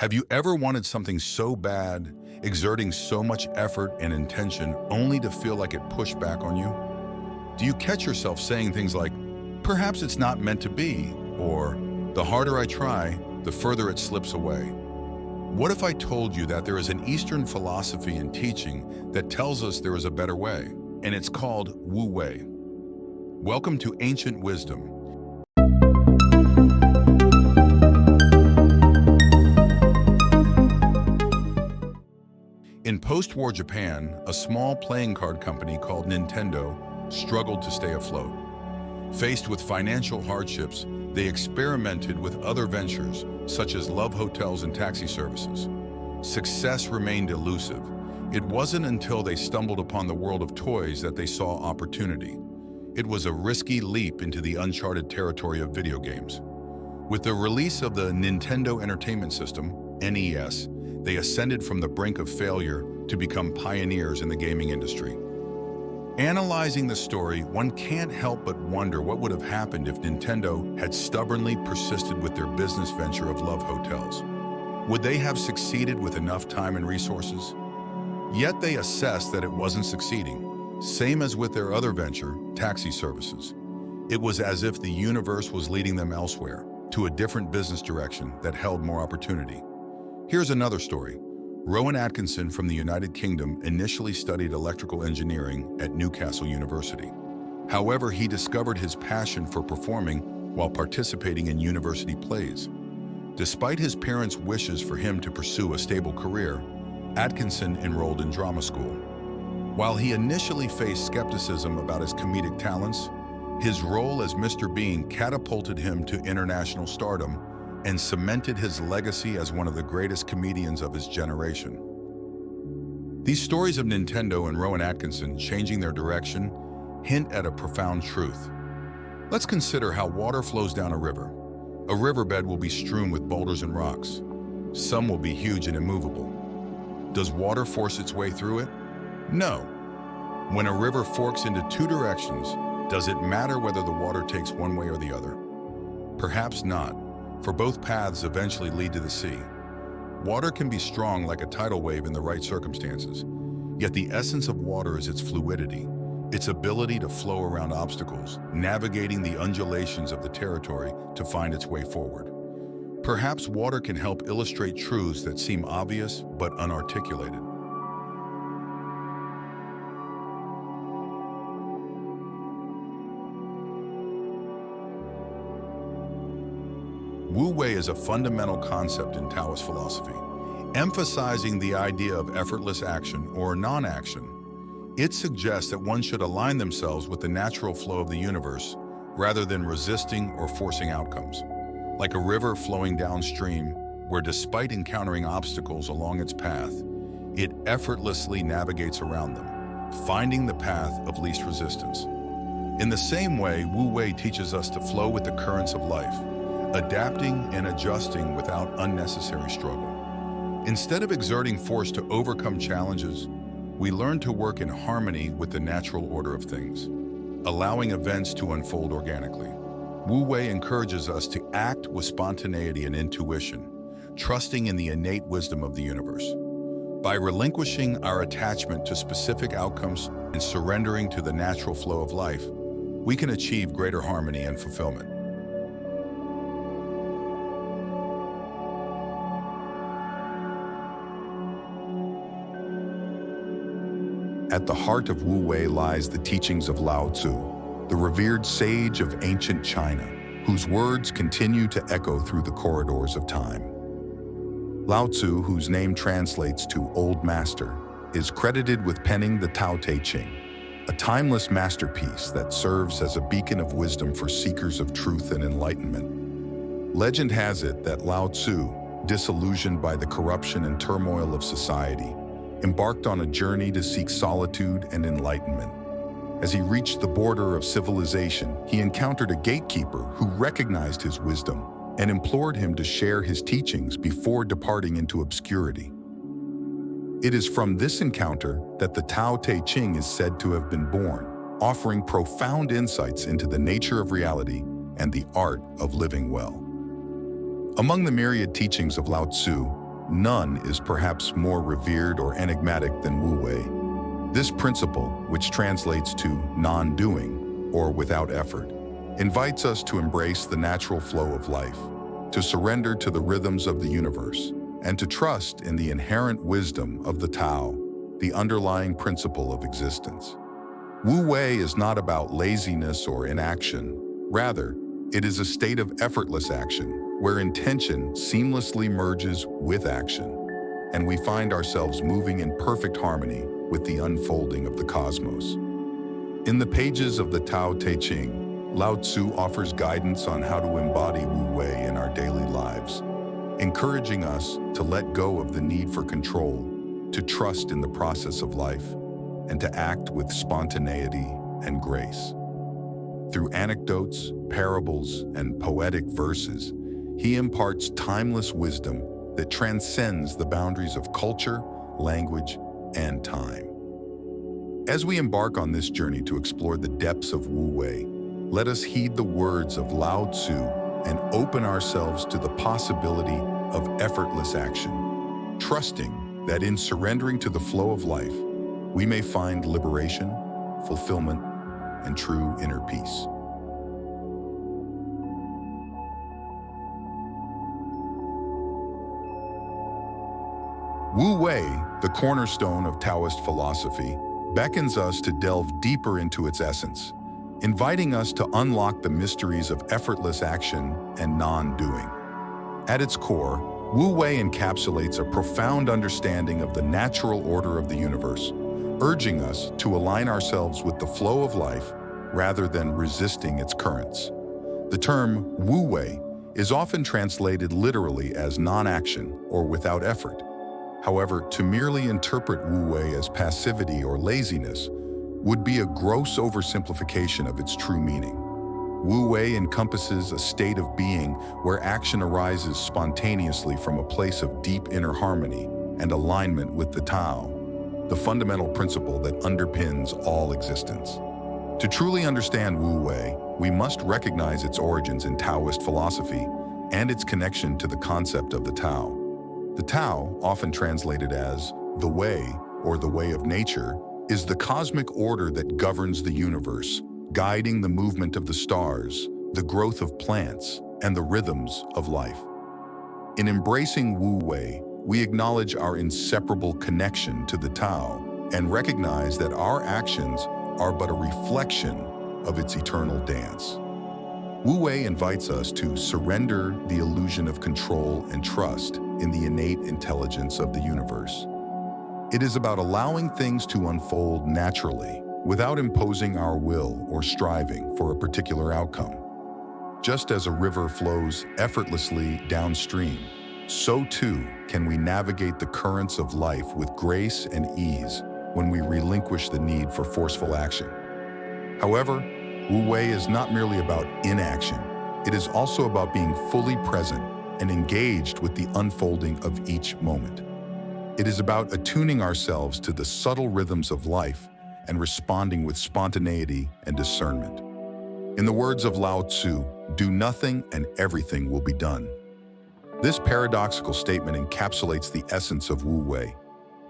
Have you ever wanted something so bad, exerting so much effort and intention only to feel like it pushed back on you? Do you catch yourself saying things like, perhaps it's not meant to be, or the harder I try, the further it slips away? What if I told you that there is an Eastern philosophy and teaching that tells us there is a better way, and it's called Wu Wei? Welcome to Ancient Wisdom. In post-war Japan, a small playing card company called Nintendo struggled to stay afloat. Faced with financial hardships, they experimented with other ventures, such as love hotels and taxi services. Success remained elusive. It wasn't until they stumbled upon the world of toys that they saw opportunity. It was a risky leap into the uncharted territory of video games. With the release of the Nintendo Entertainment System, NES, they ascended from the brink of failure to become pioneers in the gaming industry. Analyzing the story, one can't help but wonder what would have happened if Nintendo had stubbornly persisted with their business venture of love hotels. Would they have succeeded with enough time and resources? Yet they assessed that it wasn't succeeding, same as with their other venture, taxi services. It was as if the universe was leading them elsewhere, to a different business direction that held more opportunity. Here's another story. Rowan Atkinson from the United Kingdom initially studied electrical engineering at Newcastle University. However, he discovered his passion for performing while participating in university plays. Despite his parents' wishes for him to pursue a stable career, Atkinson enrolled in drama school. While he initially faced skepticism about his comedic talents, his role as Mr. Bean catapulted him to international stardom and cemented his legacy as one of the greatest comedians of his generation. These stories of Nintendo and Rowan Atkinson changing their direction hint at a profound truth. Let's consider how water flows down a river. A riverbed will be strewn with boulders and rocks. Some will be huge and immovable. Does water force its way through it? No. When a river forks into two directions, does it matter whether the water takes one way or the other? Perhaps not, for both paths eventually lead to the sea. Water can be strong like a tidal wave in the right circumstances, yet the essence of water is its fluidity, its ability to flow around obstacles, navigating the undulations of the territory to find its way forward. Perhaps water can help illustrate truths that seem obvious but unarticulated. Wu Wei is a fundamental concept in Taoist philosophy, emphasizing the idea of effortless action or non-action. It suggests that one should align themselves with the natural flow of the universe rather than resisting or forcing outcomes. Like a river flowing downstream, where despite encountering obstacles along its path, it effortlessly navigates around them, finding the path of least resistance. In the same way, Wu Wei teaches us to flow with the currents of life, adapting and adjusting without unnecessary struggle. Instead of exerting force to overcome challenges, we learn to work in harmony with the natural order of things, allowing events to unfold organically. Wu Wei encourages us to act with spontaneity and intuition, trusting in the innate wisdom of the universe. By relinquishing our attachment to specific outcomes and surrendering to the natural flow of life, we can achieve greater harmony and fulfillment. At the heart of Wu Wei lies the teachings of Lao Tzu, the revered sage of ancient China, whose words continue to echo through the corridors of time. Lao Tzu, whose name translates to Old Master, is credited with penning the Tao Te Ching, a timeless masterpiece that serves as a beacon of wisdom for seekers of truth and enlightenment. Legend has it that Lao Tzu, disillusioned by the corruption and turmoil of society, embarked on a journey to seek solitude and enlightenment. As he reached the border of civilization, he encountered a gatekeeper who recognized his wisdom and implored him to share his teachings before departing into obscurity. It is from this encounter that the Tao Te Ching is said to have been born, offering profound insights into the nature of reality and the art of living well. Among the myriad teachings of Lao Tzu, none is perhaps more revered or enigmatic than Wu Wei. This principle, which translates to non-doing or without effort, invites us to embrace the natural flow of life, to surrender to the rhythms of the universe, and to trust in the inherent wisdom of the Tao, the underlying principle of existence. Wu Wei is not about laziness or inaction. Rather, it is a state of effortless action, where intention seamlessly merges with action, and we find ourselves moving in perfect harmony with the unfolding of the cosmos. In the pages of the Tao Te Ching, Lao Tzu offers guidance on how to embody Wu Wei in our daily lives, encouraging us to let go of the need for control, to trust in the process of life, and to act with spontaneity and grace. Through anecdotes, parables, and poetic verses, he imparts timeless wisdom that transcends the boundaries of culture, language, and time. As we embark on this journey to explore the depths of Wu Wei, let us heed the words of Lao Tzu and open ourselves to the possibility of effortless action, trusting that in surrendering to the flow of life, we may find liberation, fulfillment, and true inner peace. Wu Wei, the cornerstone of Taoist philosophy, beckons us to delve deeper into its essence, inviting us to unlock the mysteries of effortless action and non-doing. At its core, Wu Wei encapsulates a profound understanding of the natural order of the universe, urging us to align ourselves with the flow of life rather than resisting its currents. The term Wu Wei is often translated literally as non-action or without effort. However, to merely interpret Wu Wei as passivity or laziness would be a gross oversimplification of its true meaning. Wu Wei encompasses a state of being where action arises spontaneously from a place of deep inner harmony and alignment with the Tao, the fundamental principle that underpins all existence. To truly understand Wu Wei, we must recognize its origins in Taoist philosophy and its connection to the concept of the Tao. The Tao, often translated as the Way or the way of nature, is the cosmic order that governs the universe, guiding the movement of the stars, the growth of plants, and the rhythms of life. In embracing Wu Wei, we acknowledge our inseparable connection to the Tao and recognize that our actions are but a reflection of its eternal dance. Wu Wei invites us to surrender the illusion of control and trust in the innate intelligence of the universe. It is about allowing things to unfold naturally without imposing our will or striving for a particular outcome. Just as a river flows effortlessly downstream, so too can we navigate the currents of life with grace and ease when we relinquish the need for forceful action. However, Wu Wei is not merely about inaction. It is also about being fully present and engaged with the unfolding of each moment. It is about attuning ourselves to the subtle rhythms of life and responding with spontaneity and discernment. In the words of Lao Tzu, do nothing and everything will be done. This paradoxical statement encapsulates the essence of Wu Wei.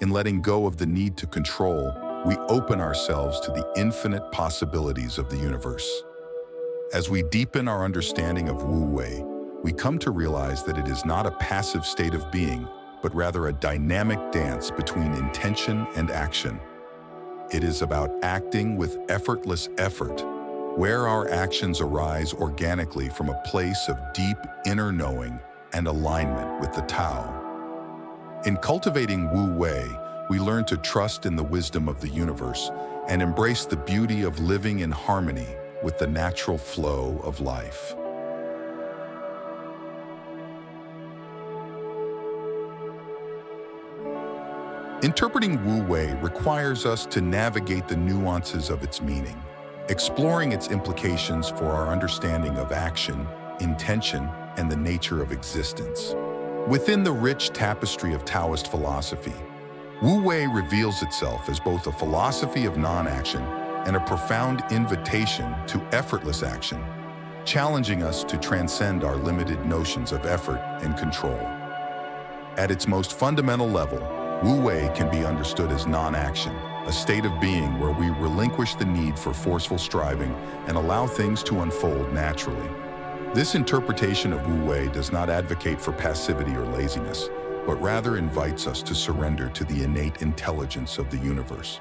In letting go of the need to control, we open ourselves to the infinite possibilities of the universe. As we deepen our understanding of Wu Wei, we come to realize that it is not a passive state of being, but rather a dynamic dance between intention and action. It is about acting with effortless effort, where our actions arise organically from a place of deep inner knowing and alignment with the Tao. In cultivating Wu Wei, we learn to trust in the wisdom of the universe and embrace the beauty of living in harmony with the natural flow of life. Interpreting Wu Wei requires us to navigate the nuances of its meaning, exploring its implications for our understanding of action, intention, and the nature of existence. Within the rich tapestry of Taoist philosophy, Wu Wei reveals itself as both a philosophy of non-action and a profound invitation to effortless action, challenging us to transcend our limited notions of effort and control. At its most fundamental level, Wu Wei can be understood as non-action, a state of being where we relinquish the need for forceful striving and allow things to unfold naturally. This interpretation of Wu Wei does not advocate for passivity or laziness, but rather invites us to surrender to the innate intelligence of the universe.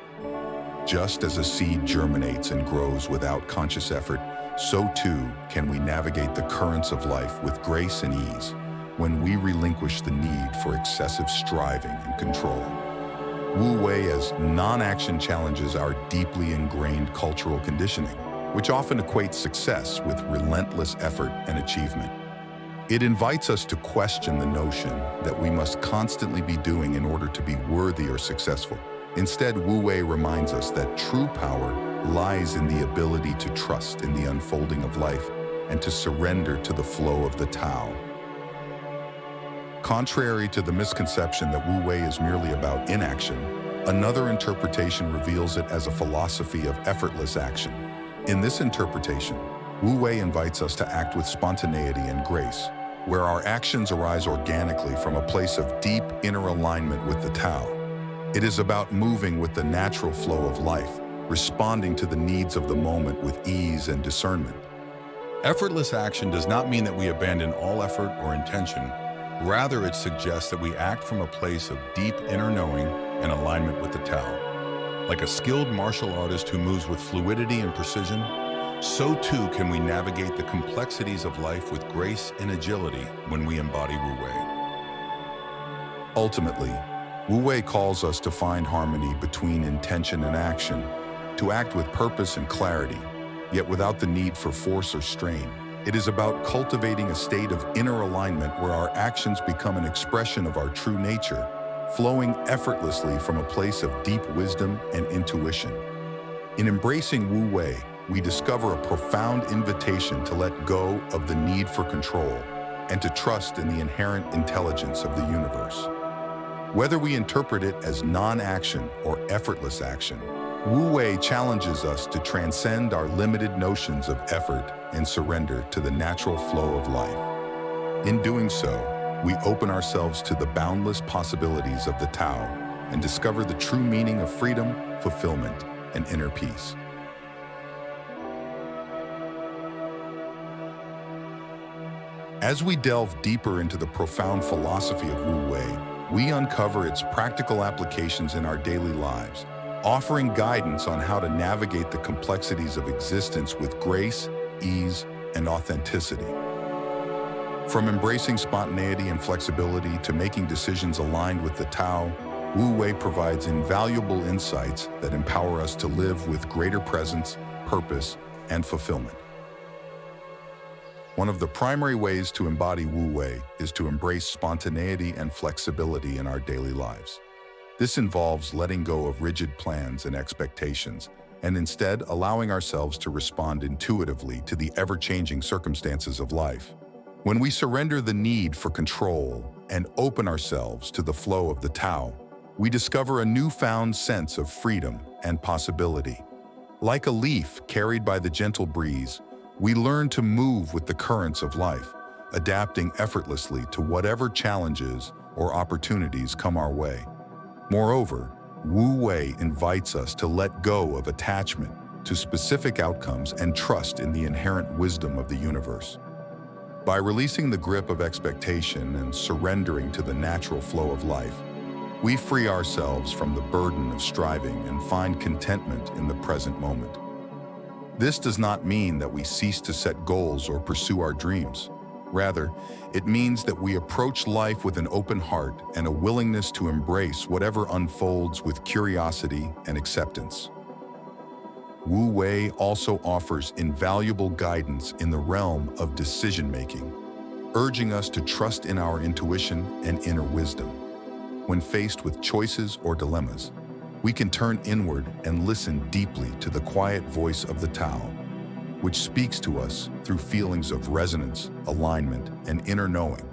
Just as a seed germinates and grows without conscious effort, so too can we navigate the currents of life with grace and ease when we relinquish the need for excessive striving and control. Wu Wei as non-action challenges our deeply ingrained cultural conditioning, which often equates success with relentless effort and achievement. It invites us to question the notion that we must constantly be doing in order to be worthy or successful. Instead, Wu Wei reminds us that true power lies in the ability to trust in the unfolding of life and to surrender to the flow of the Tao. Contrary to the misconception that Wu Wei is merely about inaction, another interpretation reveals it as a philosophy of effortless action. In this interpretation, Wu Wei invites us to act with spontaneity and grace, where our actions arise organically from a place of deep inner alignment with the Tao. It is about moving with the natural flow of life, responding to the needs of the moment with ease and discernment. Effortless action does not mean that we abandon all effort or intention. Rather, it suggests that we act from a place of deep inner knowing and alignment with the Tao. Like a skilled martial artist who moves with fluidity and precision, so too can we navigate the complexities of life with grace and agility when we embody Wu Wei. Ultimately, Wu Wei calls us to find harmony between intention and action, to act with purpose and clarity, yet without the need for force or strain. It is about cultivating a state of inner alignment where our actions become an expression of our true nature, flowing effortlessly from a place of deep wisdom and intuition. In embracing Wu Wei, we discover a profound invitation to let go of the need for control and to trust in the inherent intelligence of the universe. Whether we interpret it as non-action or effortless action, Wu Wei challenges us to transcend our limited notions of effort and surrender to the natural flow of life. In doing so, we open ourselves to the boundless possibilities of the Tao and discover the true meaning of freedom, fulfillment, and inner peace. As we delve deeper into the profound philosophy of Wu Wei, we uncover its practical applications in our daily lives, offering guidance on how to navigate the complexities of existence with grace, ease, and authenticity. From embracing spontaneity and flexibility to making decisions aligned with the Tao, Wu Wei provides invaluable insights that empower us to live with greater presence, purpose, and fulfillment. One of the primary ways to embody Wu Wei is to embrace spontaneity and flexibility in our daily lives. This involves letting go of rigid plans and expectations, and instead allowing ourselves to respond intuitively to the ever-changing circumstances of life. When we surrender the need for control and open ourselves to the flow of the Tao, we discover a newfound sense of freedom and possibility. Like a leaf carried by the gentle breeze, we learn to move with the currents of life, adapting effortlessly to whatever challenges or opportunities come our way. Moreover, Wu Wei invites us to let go of attachment to specific outcomes and trust in the inherent wisdom of the universe. By releasing the grip of expectation and surrendering to the natural flow of life, we free ourselves from the burden of striving and find contentment in the present moment. This does not mean that we cease to set goals or pursue our dreams. Rather, it means that we approach life with an open heart and a willingness to embrace whatever unfolds with curiosity and acceptance. Wu Wei also offers invaluable guidance in the realm of decision-making, urging us to trust in our intuition and inner wisdom. When faced with choices or dilemmas, we can turn inward and listen deeply to the quiet voice of the Tao, which speaks to us through feelings of resonance, alignment, and inner knowing.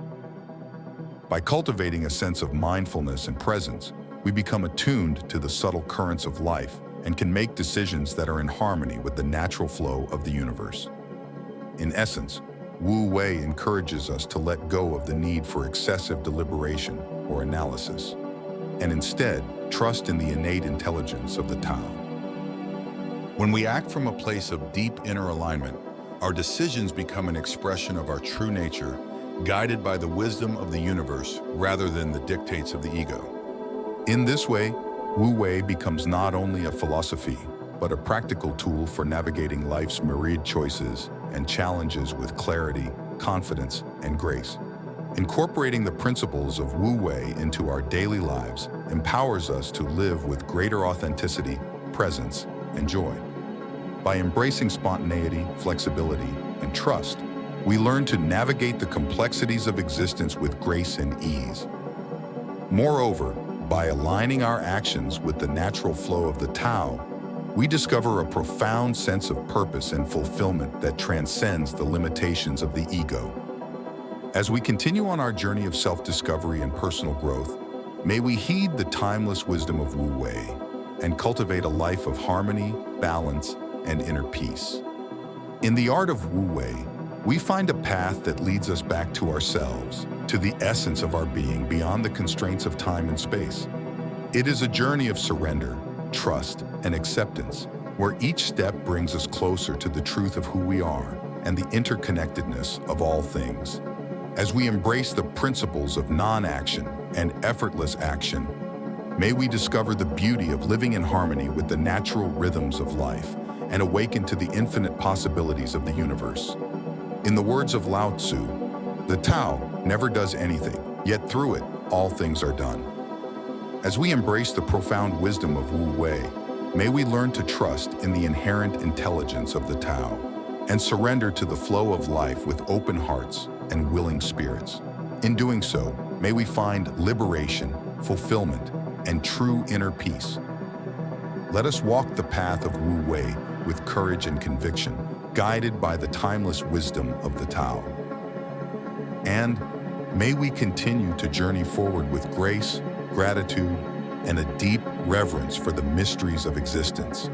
By cultivating a sense of mindfulness and presence, we become attuned to the subtle currents of life and can make decisions that are in harmony with the natural flow of the universe. In essence, Wu Wei encourages us to let go of the need for excessive deliberation or analysis, and instead trust in the innate intelligence of the Tao. When we act from a place of deep inner alignment, our decisions become an expression of our true nature, guided by the wisdom of the universe rather than the dictates of the ego. In this way, Wu Wei becomes not only a philosophy, but a practical tool for navigating life's myriad choices and challenges with clarity, confidence, and grace. Incorporating the principles of Wu Wei into our daily lives empowers us to live with greater authenticity, presence, and joy. By embracing spontaneity, flexibility, and trust, we learn to navigate the complexities of existence with grace and ease. Moreover, by aligning our actions with the natural flow of the Tao, we discover a profound sense of purpose and fulfillment that transcends the limitations of the ego. As we continue on our journey of self-discovery and personal growth, may we heed the timeless wisdom of Wu Wei and cultivate a life of harmony, balance, and inner peace. In the art of Wu Wei, we find a path that leads us back to ourselves, to the essence of our being beyond the constraints of time and space. It is a journey of surrender, trust, and acceptance, where each step brings us closer to the truth of who we are and the interconnectedness of all things. As we embrace the principles of non-action and effortless action, may we discover the beauty of living in harmony with the natural rhythms of life and awaken to the infinite possibilities of the universe. In the words of Lao Tzu, the Tao never does anything, yet through it, all things are done. As we embrace the profound wisdom of Wu Wei, may we learn to trust in the inherent intelligence of the Tao and surrender to the flow of life with open hearts and willing spirits. In doing so, may we find liberation, fulfillment, and true inner peace. Let us walk the path of Wu Wei with courage and conviction, guided by the timeless wisdom of the Tao. And may we continue to journey forward with grace, gratitude, and a deep reverence for the mysteries of existence.